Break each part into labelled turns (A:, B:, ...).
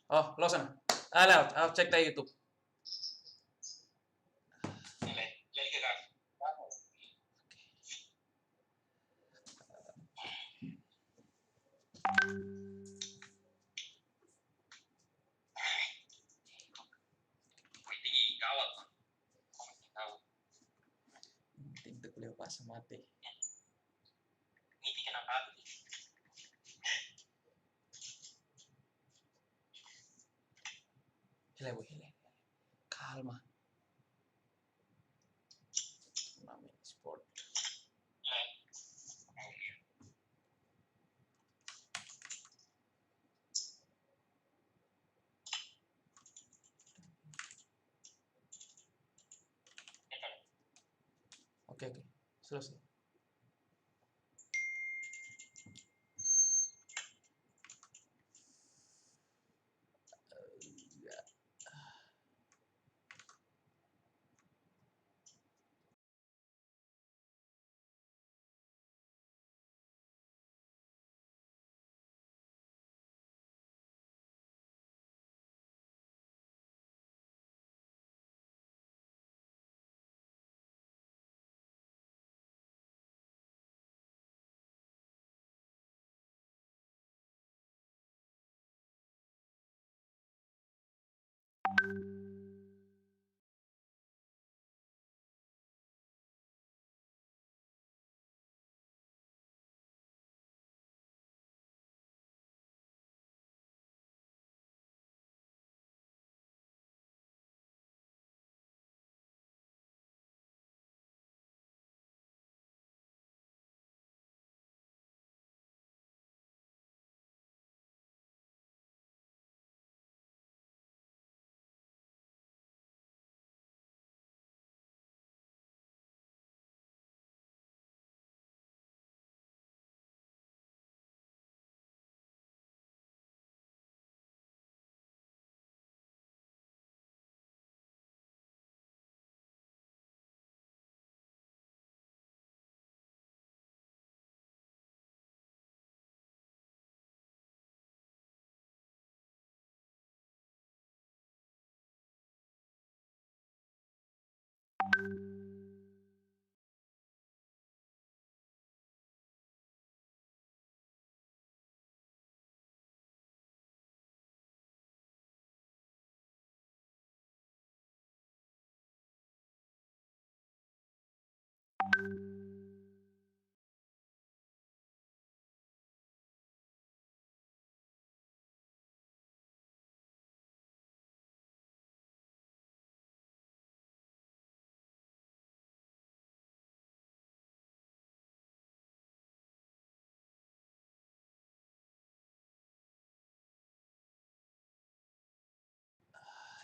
A: Oh, lo sana. Alah, I'll cek di YouTube. Tinta beliau pas mati. Hele, hele. Calma. Turnamen sport. Oke, oke. Selesai.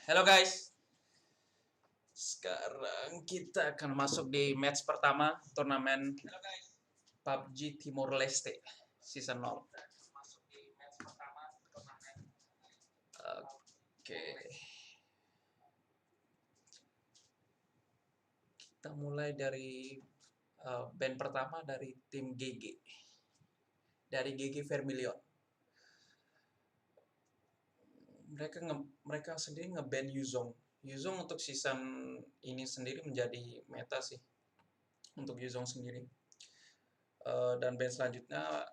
A: Halo guys. Sekarang kita akan masuk di match pertama turnamen PUBG Timor Leste season 0. Oke. Kita mulai dari band pertama dari tim GG. Dari GG Vermilion. Mereka sendiri nge-ban Yuzong. Yuzong untuk season ini sendiri menjadi meta sih. Untuk Yuzong sendiri. Dan band selanjutnya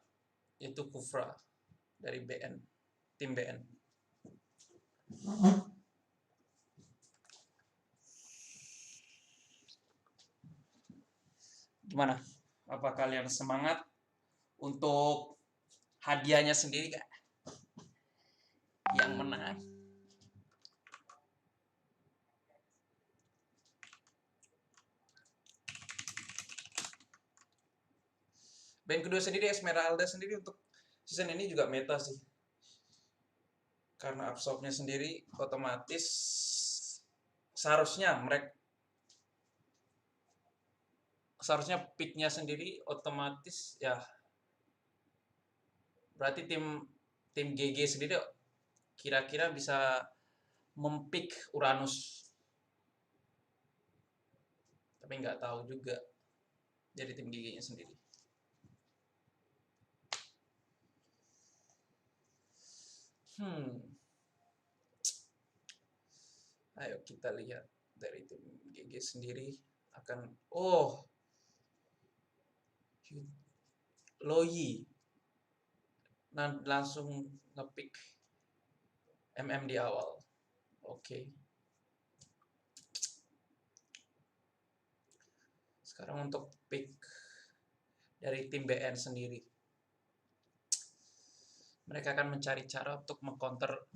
A: itu Kufra dari BN, tim BN. Gimana? Apa kalian semangat untuk hadiahnya sendiri gak? Yang menang. Band kedua sendiri Esmeralda sendiri untuk season ini juga meta sih. Karena absorbnya sendiri otomatis seharusnya picknya sendiri otomatis ya. Berarti tim GG sendiri kira-kira bisa mempick Uranus. Tapi nggak tahu juga dari tim GG-nya sendiri. Hmm, ayo kita lihat dari tim GG sendiri akan Loyi langsung ngepick MM di awal. Oke. Sekarang untuk pick dari tim BN sendiri. Mereka akan mencari cara untuk mengcounter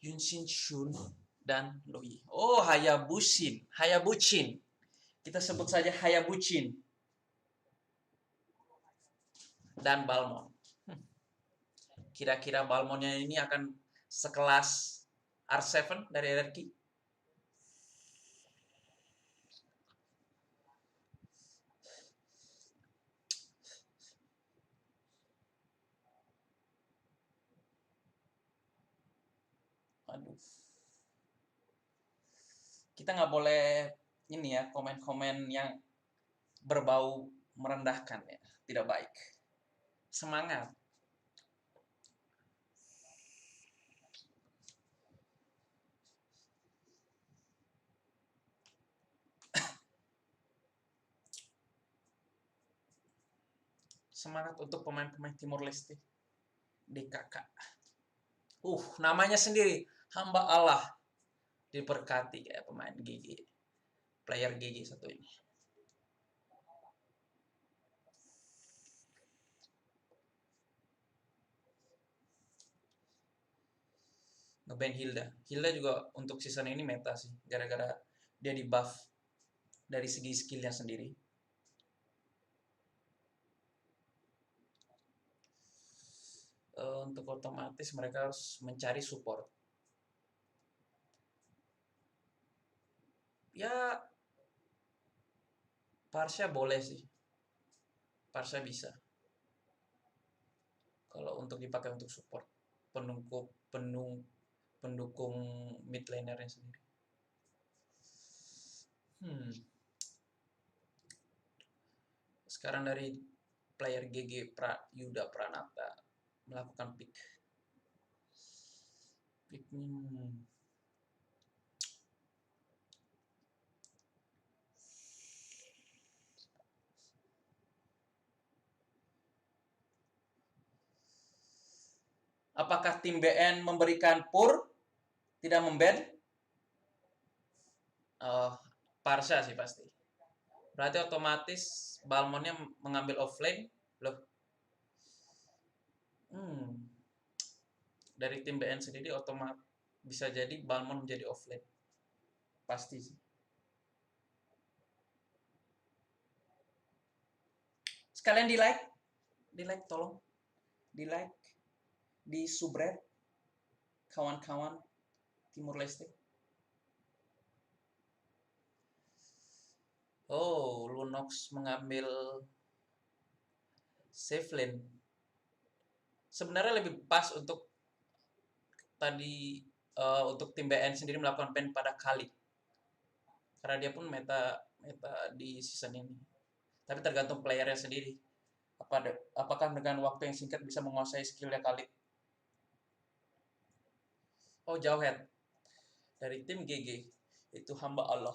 A: Yunshin Shun dan Loyi. Oh, Hayabuchin. Kita sebut saja Hayabuchin. Dan Balmon. Kira-kira Balmonnya ini akan sekelas R7 dari RRQ? Aduh. Kita nggak boleh ini ya, komen-komen yang berbau merendahkan ya. Tidak baik. Semangat. Semangat untuk pemain-pemain Timur Leste. DKK. Namanya sendiri. Hamba Allah. Diberkati kayak pemain GG. Player GG satu ini. Ngeban Hilda. Hilda juga untuk season ini meta sih. Gara-gara dia di buff dari segi skillnya sendiri. Untuk otomatis mereka harus mencari support. Ya, Parsha boleh sih. Parsha bisa. Kalau untuk dipakai untuk support. Pendukung mid lanernya sendiri. Sekarang dari player GG Yuda Pranata melakukan pick. Apakah tim BN memberikan pur? Tidak memban? Parsha sih pasti. Berarti otomatis Balmonnya mengambil offlane. Loh. Dari tim BN sendiri otomatis bisa jadi Balmon menjadi offlane. Pasti sih. Sekalian di like tolong. Di like, di subred kawan-kawan Timur Leste. Lunox mengambil safe lane. Sebenarnya lebih pas untuk tadi untuk tim BN sendiri melakukan ban pada Kali. Karena dia pun meta di season ini. Tapi tergantung playernya sendiri. Apakah dengan waktu yang singkat bisa menguasai skillnya Kali? Jauh head. Dari tim GG. Itu hamba Allah.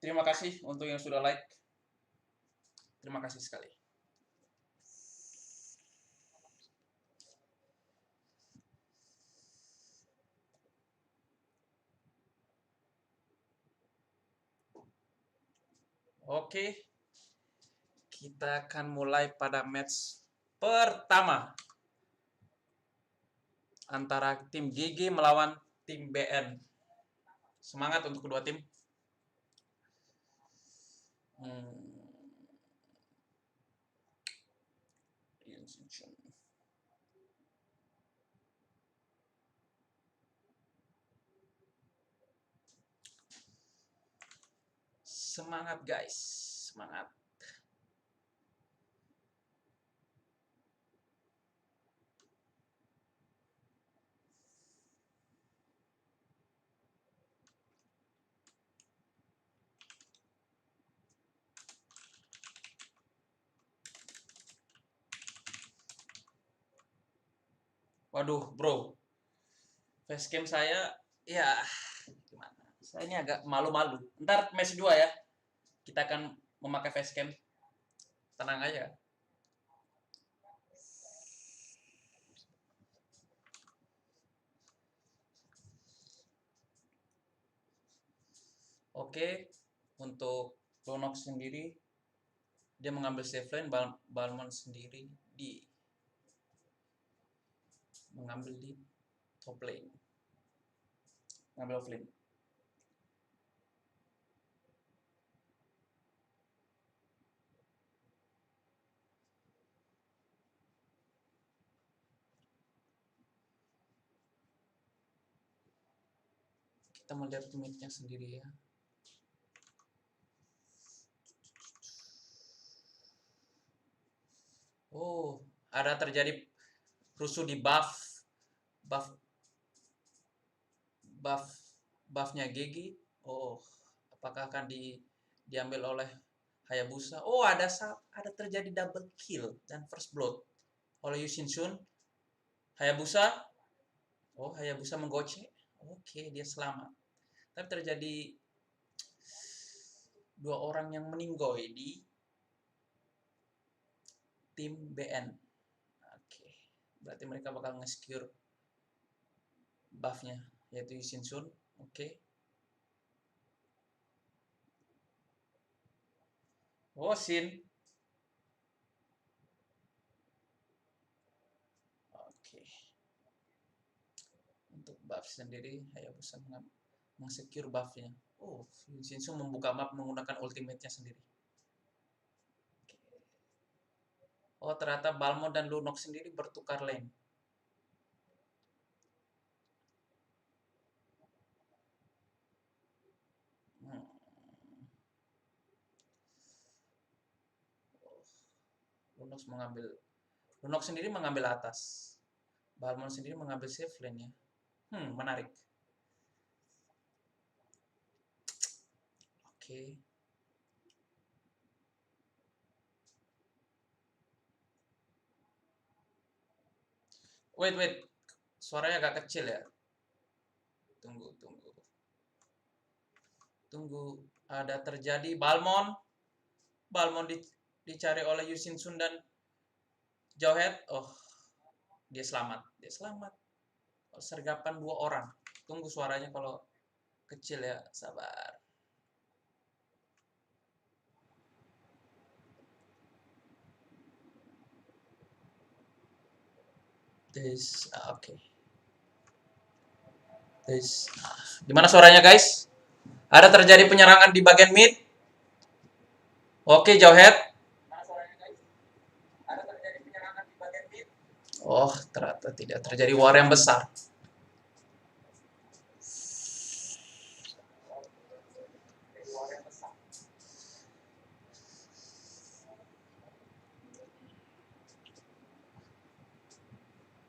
A: Terima kasih untuk yang sudah like. Terima kasih sekali. Oke. Kita akan mulai pada match pertama. Antara tim GG melawan tim BN. Semangat untuk kedua tim. Semangat guys, semangat. Waduh, bro. Facecam saya, ya gimana? Saya ini agak malu-malu. Ntar match 2 ya. Kita akan memakai facecam. Tenang aja. Oke, untuk Lunox sendiri dia mengambil safe lane, Balmon sendiri mengambil di top lane, mengambil off lane. Kita melihat mid-nya sendiri ya. Oh, ada terjadi rusuh di buffnya Gigi. Oh, apakah akan diambil oleh Hayabusa? Oh, ada terjadi double kill dan first blood oleh Yushin Shun. Hayabusa. Oh, Hayabusa menggocek. Oke, dia selamat. Tapi terjadi 2 orang yang meninggoy di tim BN. Oke, berarti mereka bakal nge-secure buffnya, yaitu Yushin Shun. Oke. Oh, Shin. Oke. Untuk buff sendiri, Hayabusa meng-secure buffnya. Oh, Yushin Shun membuka map menggunakan ultimate-nya sendiri. Oh, ternyata Balmon dan Lunox sendiri bertukar lane. Lunox sendiri mengambil atas. Balmon sendiri mengambil safe lane-nya. Menarik. Oke. Wait. Suaranya agak kecil ya. Tunggu. Ada terjadi Balmon dicari oleh Yushin Shun dan Jawhead. Oh, dia selamat. Sergapan 2 orang. Tunggu suaranya kalau kecil ya, sabar. Oke. Gimana suaranya, guys? Ada terjadi penyerangan di bagian mid. Oke, Jawhead. Oh, ternyata tidak terjadi war yang besar.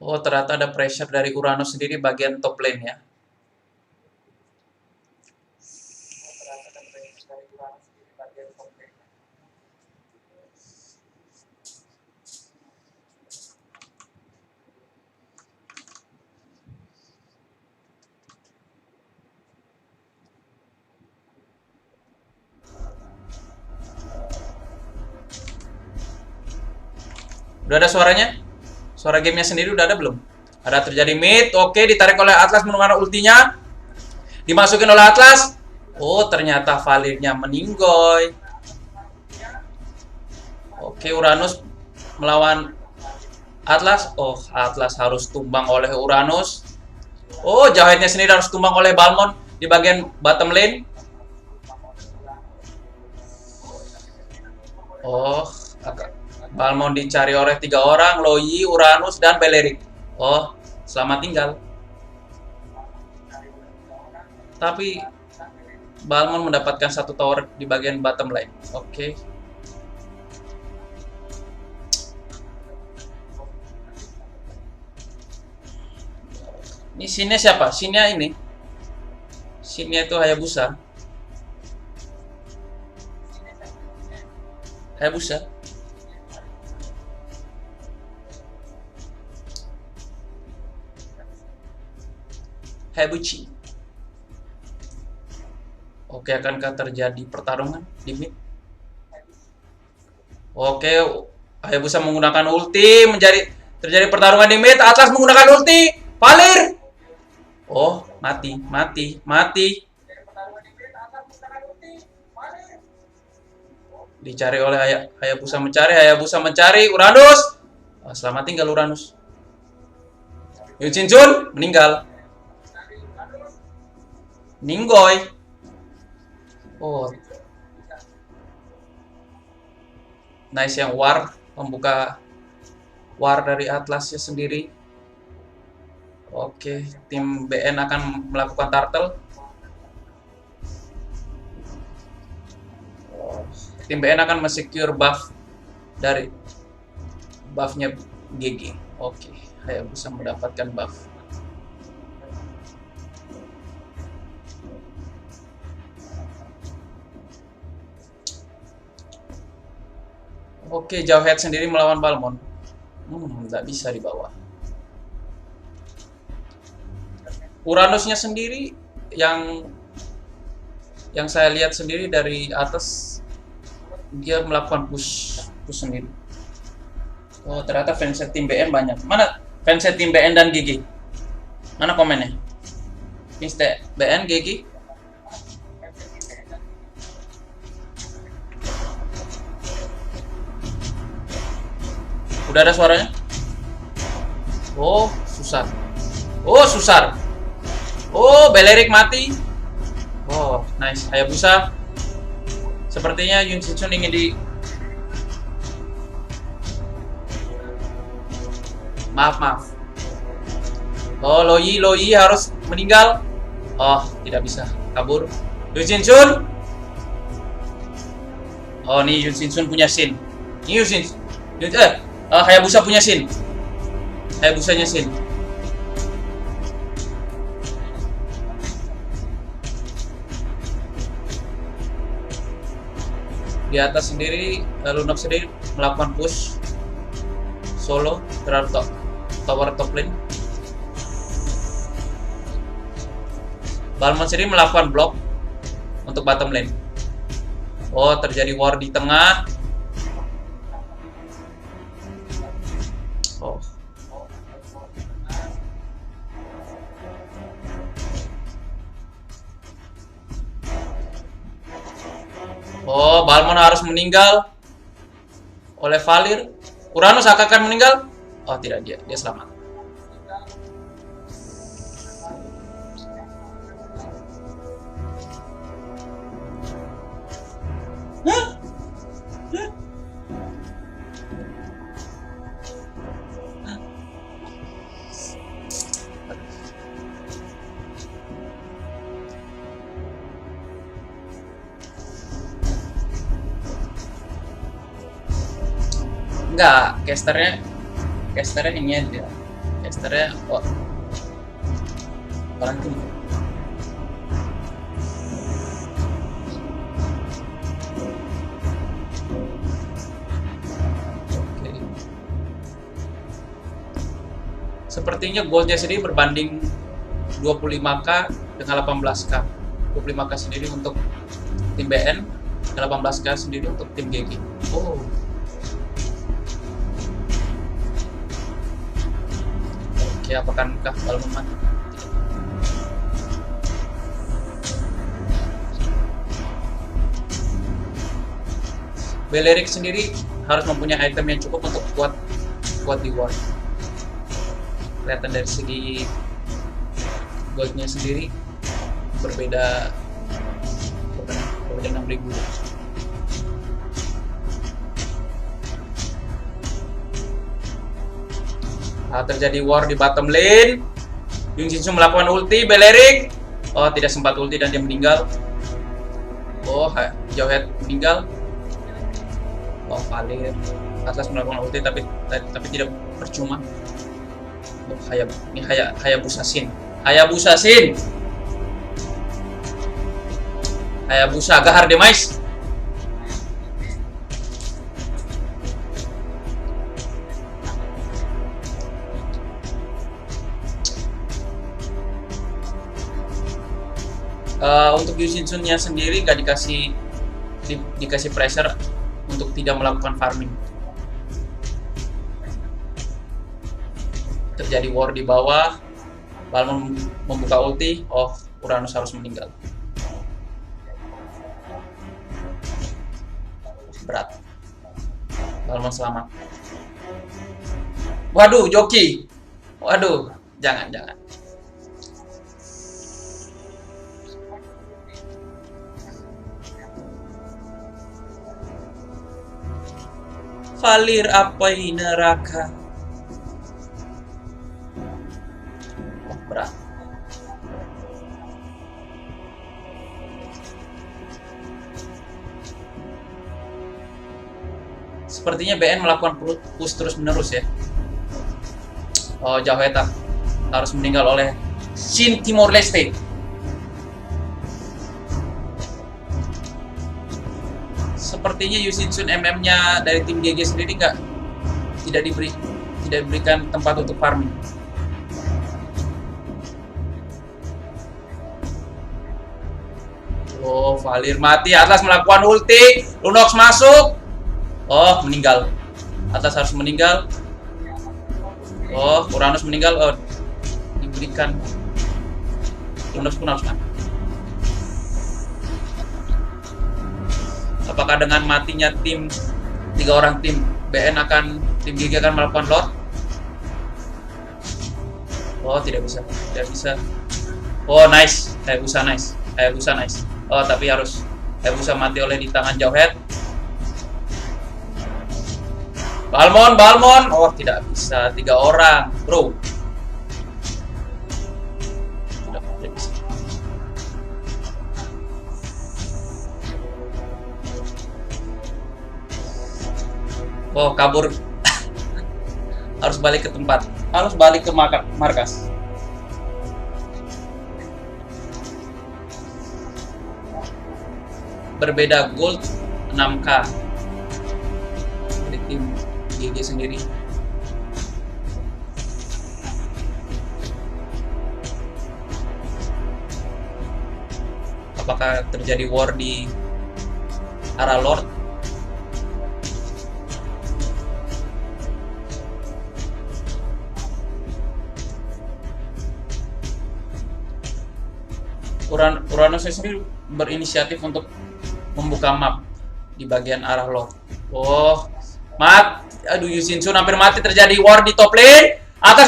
A: Oh, ternyata ada pressure dari Uranus sendiri bagian top lane ya. Udah ada suaranya? Suara gamenya sendiri udah ada belum? Ada terjadi mid. Oke, ditarik oleh Atlas menggunakan ultinya. Dimasukin oleh Atlas. Oh, ternyata Valirnya meninggoy. Oke, Uranus melawan Atlas. Oh, Atlas harus tumbang oleh Uranus. Oh, Jawheadnya sendiri harus tumbang oleh Balmon di bagian bottom lane. Oh, Balmon dicari oleh 3 orang, Loyi, Uranus, dan Beleric. Oh, selamat tinggal. Tapi Balmon mendapatkan 1 tower di bagian bottom lane. Oke. Ini Shinnya siapa? Shinnya ini. Shinnya itu Hayabusa. Hayabuchi. Oke, akankah terjadi pertarungan di mid? Oke, Hayabusa menggunakan ulti, terjadi pertarungan di mid. Atlas menggunakan ulti, Valir. Oh, mati. Dicari oleh Hayabusa mencari Uranus. Selamat tinggal Uranus. Yun Shinsun meninggal. Ninggoy. Oh, nice yang war, membuka war dari Atlasnya sendiri. Oke, tim BN akan melakukan turtle. Tim BN akan mensecure buff dari buffnya GG. Oke, Hayabusa mendapatkan buff. Oke, Jawhead sendiri melawan Balmond. Nggak bisa di bawah. Uranusnya sendiri yang saya lihat sendiri dari atas, dia melakukan push sendiri. Oh, ternyata fansnya tim BN banyak. Mana fansnya tim BN dan GG? Mana komennya? Fans BN, GG? Udah ada suaranya? Oh, susah. Oh, Belerik mati. Oh, nice. Hayabusa. Sepertinya Yun Shinsun ingin di... Maaf. Oh, Loi harus meninggal. Oh, tidak bisa. Kabur. Yun Shinsun. Oh, nih Yun Shinsun punya Shin. Ini Hayabusa punya Shin. Hayabusanya Shin. Di atas sendiri, Lunok sendiri melakukan push solo terhadap tower top lane. Balmond sendiri melakukan block untuk bottom lane. Oh, terjadi war di tengah. Oh, Balmond harus meninggal oleh Valir. Uranus akan meninggal. Oh, tidak, dia selamat. Enggak, casternya ini aja. Casternya orang tim. Oke. Sepertinya goldnya sendiri berbanding 25k dengan 18k. 25k sendiri untuk tim BN, dan 18k sendiri untuk tim GG. Oh. Oke, apakah Balmond mati? Belerik sendiri harus mempunyai item yang cukup untuk kuat di war. Kelihatan dari segi goldnya sendiri berbeda 6.000. Terjadi war di bottom lane. Yun Shinsun melakukan ulti, Belerik. Oh, tidak sempat ulti dan dia meninggal. Oh, Jawhead meninggal. Oh, Valir. Atlas melakukan ulti tapi tidak percuma. Oh, Hayabusa Shin. Hayabusa Gahar Demise. Untuk Yushinsun-nya sendiri nggak dikasih pressure untuk tidak melakukan farming. Terjadi war di bawah, Balmon membuka ulti, oh Uranus harus meninggal. Berat. Balmon selamat. Waduh, joki. Waduh, jangan. Valir apa ini neraka? Oh, berat. Sepertinya BN melakukan push terus menerus ya. Oh, Jauheta harus meninggal oleh Shin Timor Leste. Sepertinya Yushinsun MM-nya dari tim GG sendiri tidak diberikan tempat untuk farming. Oh, Valir mati, Atlas melakukan ulti, Lunox masuk. Oh, meninggal. Atlas harus meninggal. Oh, Uranus meninggal. Oh, diberikan. Lunox pun harus mati. Apakah dengan matinya tim 3 orang tim BN tim GG akan melakukan lord? Oh, tidak bisa. Oh, nice. Hayabusa nice. Oh, tapi Hayabusa mati oleh di tangan Jauhead. Balmon. Oh, tidak bisa. 3 orang, bro. Tidak bisa. Oh, kabur. Harus balik ke tempat. Harus balik ke markas. Berbeda gold 6k dari tim GG sendiri. Apakah terjadi war di arah Lord? Uranus sendiri berinisiatif untuk membuka map di bagian arah Lord. Oh, aduh, Yushinsun hampir mati, terjadi war di top lane. Atas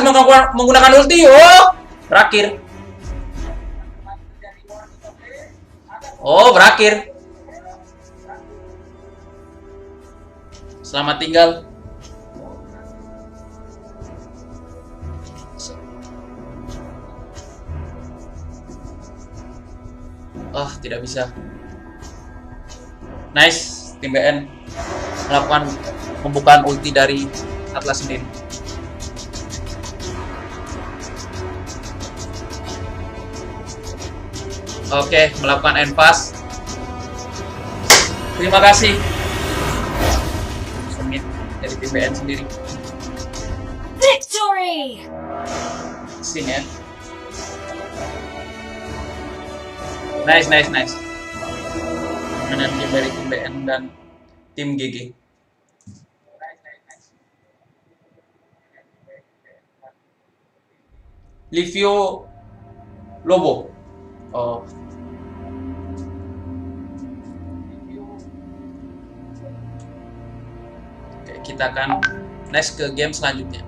A: menggunakan ulti. Oh, berakhir. Selamat tinggal. Oh, tidak bisa. Nice, tim BN melakukan pembukaan ulti dari Atlas sendiri. Oke, melakukan end pass. Terima kasih. Sengit dari tim BN sendiri.
B: Victory!
A: Sini ya. Nice. Dengan tim dari tim BN dan tim GG. Livio Lobo. Oh. Oke, kita akan next ke game selanjutnya.